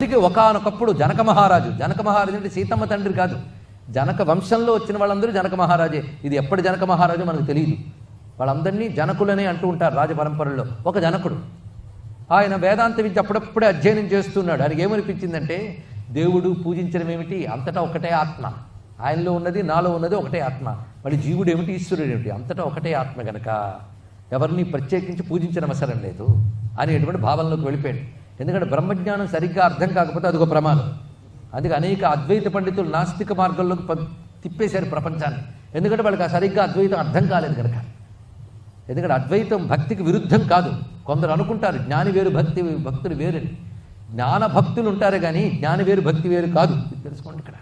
భక్తికి ఒకానొకప్పుడు జనక మహారాజు అంటే సీతమ్మ తండ్రి కాదు, జనక వంశంలో వచ్చిన వాళ్ళందరూ జనక మహారాజే. ఇది ఎప్పటి జనక మహారాజు మనకు తెలియదు. వాళ్ళందరినీ జనకులనే అంటూ ఉంటారు రాజపరంపరలో. ఒక జనకుడు ఆయన వేదాంత విద్య అప్పుడప్పుడే అధ్యయనం చేస్తున్నాడు. ఆయనకి ఏమనిపించిందంటే దేవుడు పూజించడం ఏమిటి, అంతటా ఒకటే ఆత్మ, ఆయనలో ఉన్నది నాలో ఉన్నది ఒకటే ఆత్మ, మరి జీవుడు ఏమిటి ఈశ్వరుడు ఏమిటి, అంతటా ఒకటే ఆత్మ గనక ఎవరిని ప్రత్యేకించి పూజించడం అవసరం లేదు అనేటువంటి భావనలోకి వెళ్ళిపోయాడు. ఎందుకంటే బ్రహ్మజ్ఞానం సరిగ్గా అర్థం కాకపోతే అదొక ప్రమాదం. అందుకే అనేక అద్వైత పండితులు నాస్తిక మార్గంలోకి తిప్పేశారు ప్రపంచాన్ని. ఎందుకంటే వాళ్ళకి ఆ సరిగ్గా అద్వైతం అర్థం కాలేదు కనుక. ఎందుకంటే అద్వైతం భక్తికి విరుద్ధం కాదు. కొందరు అనుకుంటారు జ్ఞాని వేరు భక్తులు వేరని. జ్ఞాన భక్తులు ఉంటారు కానీ జ్ఞాని వేరు భక్తి వేరు కాదు, తెలుసుకోండి. ఇక్కడ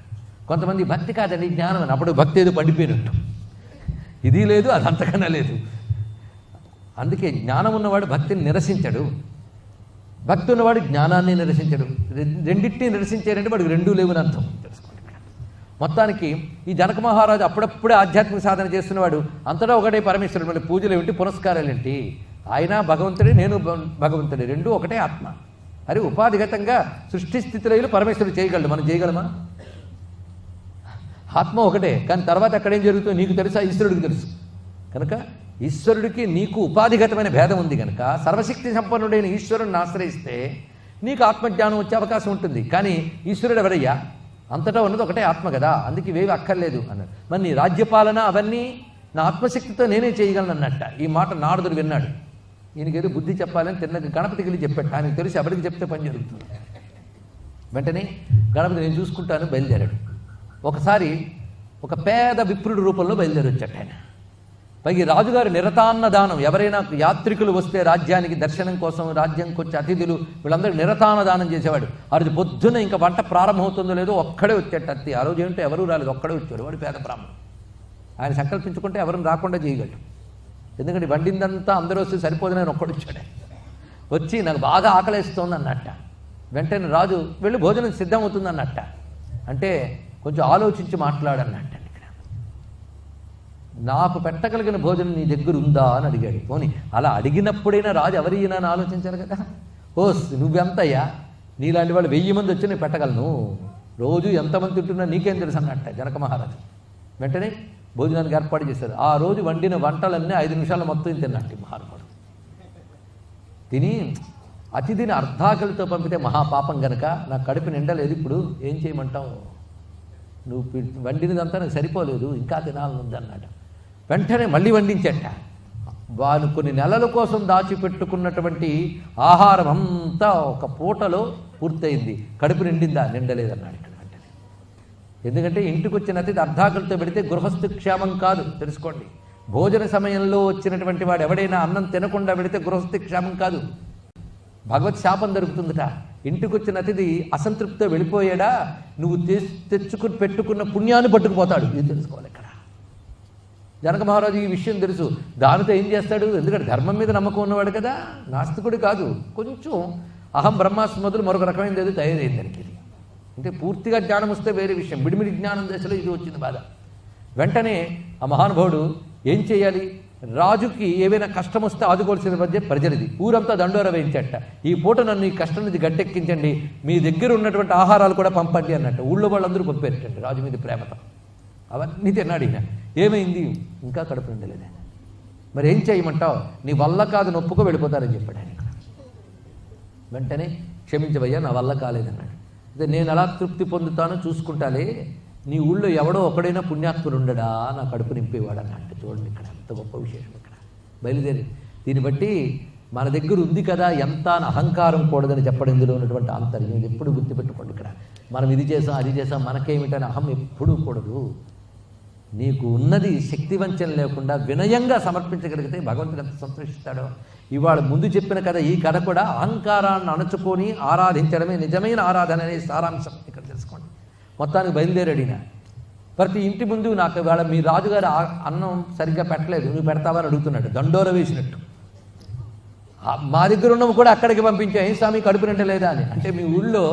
కొంతమంది భక్తి కాదండి జ్ఞానం అని, అప్పుడు భక్తి ఏదో పండిపోయినట్టు. ఇది లేదు అది అంతకన్నా లేదు. అందుకే జ్ఞానం ఉన్నవాడు భక్తిని నిరసించడు, భక్తి ఉన్నవాడు జ్ఞానాన్ని నిరసించడు. రెండింటినీ నిరసించారంటే వాడికి రెండూ లేవని అర్థం, తెలుసుకోండి. ఇక్కడ మొత్తానికి ఈ జనక మహారాజు అప్పుడప్పుడే ఆధ్యాత్మిక సాధన చేస్తున్నవాడు. అంతటా ఒకటే పరమేశ్వరుడు. మళ్ళీ పూజలు ఏమిటి, పునస్కారాలు ఏంటి, ఆయన భగవంతుడే నేను భగవంతుడే, రెండూ ఒకటే ఆత్మ. అది ఉపాధిగతంగా సృష్టి స్థితిలో పరమేశ్వరుడు చేయగలడు, మనం చేయగలమా? ఆత్మ ఒకటే, కానీ తర్వాత అక్కడేం జరుగుతుందో నీకు తెలుసా, ఈశ్వరుడికి తెలుసు. కనుక ఈశ్వరుడికి నీకు ఉపాధిగతమైన భేదం ఉంది కనుక సర్వశక్తి సంపన్నుడైన ఈశ్వరుడిని ఆశ్రయిస్తే నీకు ఆత్మజ్ఞానం వచ్చే అవకాశం ఉంటుంది. కానీ ఈశ్వరుడు ఎవరయ్యా, అంతటా ఉన్నది ఒకటే ఆత్మ కదా, అందుకే ఇవేవి అక్కర్లేదు అన్నాడు. మరి నీ రాజ్యపాలన అవన్నీ నా ఆత్మశక్తితో నేనే చేయగలను అన్నట్ట. ఈ మాట నారదుడు విన్నాడు. ఈయనకేదో బుద్ధి చెప్పాలని తిన్నక గణపతికి వెళ్ళి చెప్పాడు. ఆయనకు తెలిసి ఎవరికి చెప్తే పని జరుగుతుంది. వెంటనే గణపతి నేను చూసుకుంటాను బయలుదేరాడు. ఒకసారి ఒక పేద విప్రుడి రూపంలో బయలుదేరి వచ్చాడు ఆయన. పైకి రాజుగారి నిరతాన్నదానం, ఎవరైనా యాత్రికులు వస్తే రాజ్యానికి దర్శనం కోసం రాజ్యంకి వచ్చే అతిథులు వీళ్ళందరూ నిరతాన్నదానం చేసేవాడు. ఆ రోజు పొద్దున్న ఇంకా వంట ప్రారంభమవుతుందో లేదో ఒక్కడే వచ్చాడు అత్తి. ఆ రోజు ఏంటో ఎవరూ రాలేదు, ఒక్కడే వచ్చాడు. వాడు పేద బ్రాహ్మణుడు. ఆయన సంకల్పించుకుంటే ఎవరిని రాకుండా చేయగలడు. ఎందుకంటే వండిందంతా అందరూ వస్తే సరిపోదు, నేను ఒక్కడు వచ్చాడు. వచ్చి నాకు బాగా ఆకలేస్తోంది అన్నట్ట. వెంటనే రాజు వెళ్ళి భోజనం సిద్ధమవుతుంది అన్నట్ట. అంటే కొంచెం ఆలోచించి మాట్లాడన్నట్ట. నాకు పెట్టగలిగిన భోజనం నీ దగ్గర ఉందా అని అడిగాడు. పోనీ అలా అడిగినప్పుడైనా రాజు ఎవరైనా అని ఆలోచించారు కదా. ఓస్ నువ్వెంతయ్యా, నీలాంటి వాళ్ళు 1000 మంది వచ్చి నేను పెట్టగలను, రోజు ఎంతమంది తింటున్నా నీకేం తెలుసు అన్నట్ట జనక మహారాజు. వెంటనే భోజనానికి ఏర్పాటు చేశారు. ఆ రోజు వండిన వంటలన్నీ 5 నిమిషాలు మొత్తం తిన్నట్టు మహానుభావుడు. తిని అతిథిని అర్ధాకలితో పంపితే మహాపాపం గనక నా కడుపు నిండలేదు, ఇప్పుడు ఏం చేయమంటావు, నువ్వు వండినదంతా నాకు సరిపోలేదు, ఇంకా తినాలనుంది అన్నాడు. వెంటనే మళ్ళీ వండించట. వారు కొన్ని నెలల కోసం దాచిపెట్టుకున్నటువంటి ఆహారం అంతా ఒక పూటలో పూర్తయింది. కడుపు నిండిందా, నిండలేదన్నాడు ఇక్కడ వెంటనే. ఎందుకంటే ఇంటికి వచ్చిన అతిథి అర్ధాకలితో పెడితే గృహస్థు క్షేమం కాదు, తెలుసుకోండి. భోజన సమయంలో వచ్చినటువంటి వాడు ఎవడైనా అన్నం తినకుండా పెడితే గృహస్థు క్షేమం కాదు, భగవత్ శాపం దొరుకుతుందట. ఇంటికి వచ్చిన అతిథి అసంతృప్తితో వెళ్ళిపోయాడా, నువ్వు తెచ్చుకుని పెట్టుకున్న పుణ్యాన్ని పట్టుకుపోతాడు. ఇది తెలుసుకోవాలి ఇక్కడ. జనక మహారాజు ఈ విషయం తెలుసు. దానితో ఏం చేస్తాడు, ఎందుకంటే ధర్మం మీద నమ్మకం ఉన్నవాడు కదా, నాస్తికుడు కాదు. కొంచెం అహం బ్రహ్మాస్మి మొదలు మరొక రకమైనది ఏదో తయారైంది దానికి. ఇది అంటే పూర్తిగా జ్ఞానం వస్తే వేరే విషయం, బిడిమిడి జ్ఞానం దశలో ఇది వచ్చింది బాధ. వెంటనే ఆ మహానుభావుడు ఏం చేయాలి, రాజుకి ఏవైనా కష్టం వస్తే ఆదుకోవాల్సిన మధ్య ప్రజలది. ఊరంతా దండోర వేయించట. ఈ పూట నన్ను ఈ కష్టం నుంచి గట్టెక్కించండి, మీ దగ్గర ఉన్నటువంటి ఆహారాలు కూడా పంపండి అన్నట్టు. ఊళ్ళో వాళ్ళందరూ పంపేటండి రాజు మీద ప్రేమతో. అవన్నీ తిన్నాడు ఈయన. ఏమైంది, ఇంకా కడుపు నిండలేదు. మరి ఏం చేయమంటావు, నీ వల్ల కాదు, నొప్పుకో వెళ్ళిపోతారని చెప్పాడు ఆయన. వెంటనే క్షమించవయ్యా, నా వల్ల కాలేదన్నాడు. అదే నేను ఎలా తృప్తి పొందుతానో చూసుకుంటాలే, నీ ఊళ్ళో ఎవడో ఒకడైనా పుణ్యాత్ముడు ఉండడా నా కడుపు నింపేవాడు అన్నట్టు. చూడండి ఇక్కడ ఎంత గొప్ప విశేషం. ఇక్కడ బయలుదేరి దీన్ని బట్టి మన దగ్గర ఉంది కదా ఎంత అని అహంకారం కూడదని చెప్పడం ఇందులో ఉన్నటువంటి ఆంతర్యం. ఇది ఎప్పుడు గుర్తుపెట్టుకోండి. ఇక్కడ మనం ఇది చేసాం అది చేసాం మనకేమిటని అహం ఎప్పుడూ కూడదు. నీకు ఉన్నది శక్తివంచన లేకుండా వినయంగా సమర్పించగలిగితే భగవంతుడు ఎంత సంతోషిస్తాడో. ఇవాళ ముందు చెప్పిన కథ, ఈ కథ కూడా అహంకారాన్ని అణచుకొని ఆరాధించడమే నిజమైన ఆరాధన అనే సారాంశం ఇక్కడ తెలుసుకోండి. మొత్తానికి బయలుదేరాడిన ప్రతి ఇంటి ముందు నాకు ఇవాళ మీ రాజుగారు అన్నం సరిగ్గా పెట్టలేదు, నువ్వు పెడతావని అడుగుతున్నాడు దండోర వేసినట్టు. మా దగ్గర ఉన్నవి కూడా అక్కడికి పంపించా, ఏం స్వామి కడుపు నిండలేదా అని. అంటే మీ ఊళ్ళో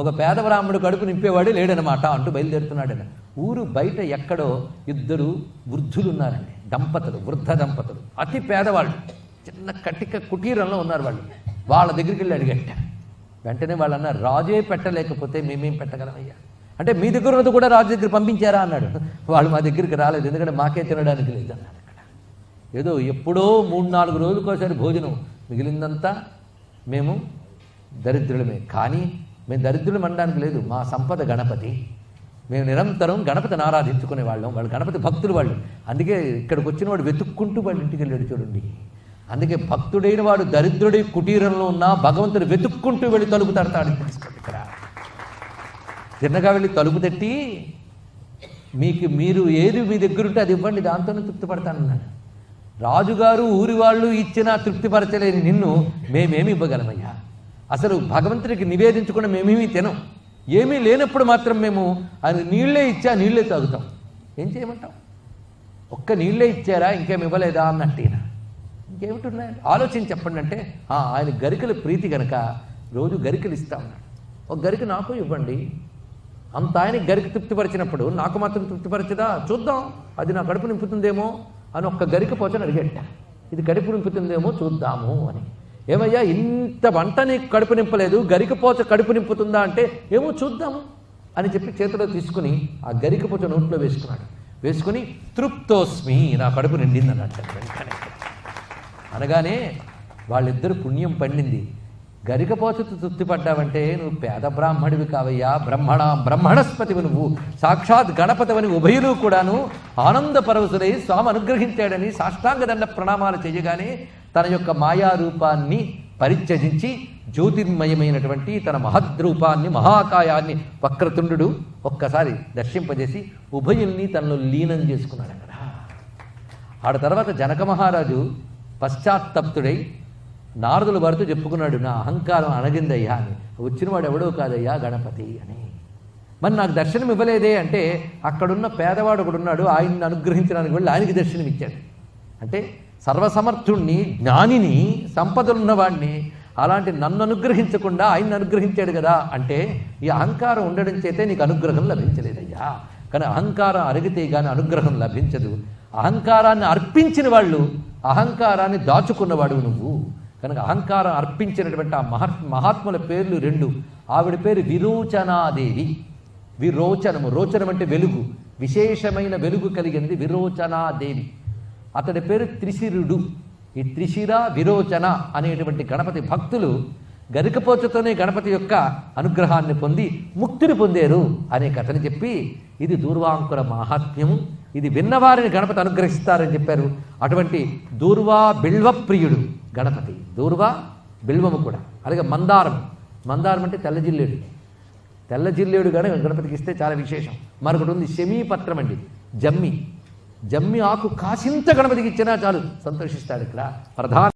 ఒక పేద బ్రాహ్మణుడు కడుపు నింపేవాడే లేడనమాట అంటూ బయలుదేరుతున్నాడని. ఊరు బయట ఎక్కడో 2 వృద్ధులు ఉన్నారండి, దంపతులు, వృద్ధ దంపతులు, అతి పేదవాళ్ళు, చిన్న కటిక కుటీరంలో ఉన్నారు వాళ్ళు. వాళ్ళ దగ్గరికి వెళ్ళి అడిగట్ట, వెంటనే వాళ్ళు అన్నారు, రాజే పెట్టలేకపోతే మేమేం పెట్టగలమయ్యా అంటే మీ దగ్గర ఉన్నది కూడా రాజు దగ్గర పంపించారా అన్నాడు. వాళ్ళు మా దగ్గరికి రాలేదు, ఎందుకంటే మాకే తినడానికి లేదు అన్నాడు. అక్కడ ఏదో ఎప్పుడో 3-4 రోజులకోసారి భోజనం, మిగిలిందంతా మేము దరిద్రులమే. కానీ మేము దరిద్రులం అనడానికి లేదు, మా సంపద గణపతి. మేము నిరంతరం గణపతిని ఆరాధించుకునే వాళ్ళం, వాళ్ళు గణపతి భక్తులు వాళ్ళు. అందుకే ఇక్కడికి వచ్చిన వాడు వెతుక్కుంటూ వాళ్ళ ఇంటికి వెళ్ళాడు చూడండి. అందుకే భక్తుడైన వాడు దరిద్రుడి కుటీరంలో ఉన్నా భగవంతుడు వెతుక్కుంటూ వెళ్ళి తలుపు తడతాడు. తెలుసుకోండి, ఇక్కడ తిన్నగా వెళ్ళి తలుపు తట్టి మీరు ఏది మీ దగ్గరుంటే అది ఇవ్వండి, దాంతోనే తృప్తిపడతానన్నాడు. రాజుగారు ఊరి వాళ్ళు ఇచ్చినా తృప్తిపరచలేని నిన్ను మేమేమి ఇవ్వగలమయ్యా? అసలు భగవంతుడికి నివేదించకుండా మేమేమీ తినం. ఏమీ లేనప్పుడు మాత్రం మేము ఆయన నీళ్ళే ఇచ్చా నీళ్ళే తాగుతాం. ఏం చేయమంటాం? ఒక్క నీళ్ళే ఇచ్చారా, ఇంకేమి ఇవ్వలేదా అన్నట్టేనా? ఇంకేమిటున్నాయి ఆలోచించి చెప్పండి అంటే, ఆయన గరికల ప్రీతి కనుక రోజు గరికలు ఇస్తా ఉన్నాడు. ఒక గరిక నాకు ఇవ్వండి. అంత ఆయనకి గరిక తృప్తిపరిచినప్పుడు నాకు మాత్రం తృప్తిపరచదా? చూద్దాం, అది నా కడుపు నింపుతుందేమో అని ఒక్క గరిక పోచని అడిగట్ట. ఇది కడుపు నింపుతుందేమో చూద్దాము అని. ఏమయ్యా ఇంత వంట నీకు కడుపు నింపలేదు, గరికపోచ కడుపు నింపుతుందా అంటే ఏమో చూద్దాము అని చెప్పి చేతిలో తీసుకుని ఆ గరికపోచ నోట్లో వేసుకున్నాడు. వేసుకుని తృప్తోస్మి, నా కడుపు నిండింది అన్నట్టు. వెంటనే అనగానే వాళ్ళిద్దరు పుణ్యం పండింది. గరికపోచతో తృప్తిపడ్డావంటే నువ్వు పేద బ్రాహ్మడివి కావయ్యా, బ్రహ్మణస్పతివి, నువ్వు సాక్షాత్ గణపతివని ఉభయులు కూడాను ఆనంద పరవశులై స్వామి అనుగ్రహించాడని సాష్టాంగదండ ప్రణామాలు చేయగానే తన యొక్క మాయారూపాన్ని పరిత్యజించి జ్యోతిర్మయమైనటువంటి తన మహద్రూపాన్ని మహాకాయాన్ని వక్రతుండు ఒక్కసారి దర్శింపజేసి ఉభయుల్ని తనలో లీనం చేసుకున్నాడు. అక్కడ ఆడ తర్వాత జనక మహారాజు పశ్చాత్తప్తుడై నారదుల వారితో చెప్పుకున్నాడు, నా అహంకారం అణగిందయ్యా అని. వచ్చినవాడు ఎవడో కాదయ్యా గణపతి అని. మరి నాకు దర్శనం ఇవ్వలేదే అంటే, అక్కడున్న పేదవాడు ఒకడున్నాడు, ఆయన్ని అనుగ్రహించడానికి వెళ్ళి ఆయనకి దర్శనం ఇచ్చాడు. అంటే సర్వసమర్థుణ్ణి, జ్ఞానిని, సంపదలున్నవాడిని, అలాంటి నన్ను అనుగ్రహించకుండా ఆయన్ని అనుగ్రహించాడు కదా అంటే, ఈ అహంకారం ఉండడం చేతే నీకు అనుగ్రహం లభించలేదయ్యా. కానీ అహంకారం అరిగితే కానీ అనుగ్రహం లభించదు. అహంకారాన్ని అర్పించిన వాళ్ళు, అహంకారాన్ని దాచుకున్నవాడు నువ్వు. కనుక అహంకారం అర్పించినటువంటి ఆ మహాత్ముల పేర్లు 2. ఆవిడ పేరు విరోచనాదేవి. విరోచనము, రోచనం అంటే వెలుగు, విశేషమైన వెలుగు కలిగింది విరోచనాదేవి. అతడి పేరు త్రిశిరుడు. ఈ త్రిశిర విరోచన అనేటువంటి గణపతి భక్తులు గరికపోచతోనే గణపతి యొక్క అనుగ్రహాన్ని పొంది ముక్తిని పొందారు అనే కథని చెప్పి, ఇది దూర్వాంకుర మహాత్మ్యము, ఇది విన్నవారిని గణపతి అనుగ్రహిస్తారని చెప్పారు. అటువంటి దూర్వా బిల్వప్రియుడు గణపతి. దూర్వా బిల్వము కూడా. అలాగే మందారం, మందారం అంటే తెల్ల జిల్లేడు. తెల్ల జిల్లేడు కానీ గణపతికి ఇస్తే చాలా విశేషం. మరొకటి ఉంది శమీపత్రం అండి, జమ్మి. జమ్మి ఆకు కాసింత గణపతికి ఇచ్చినా చాలు, సంతోషిస్తాడు. ఇక్కడ ప్రధాన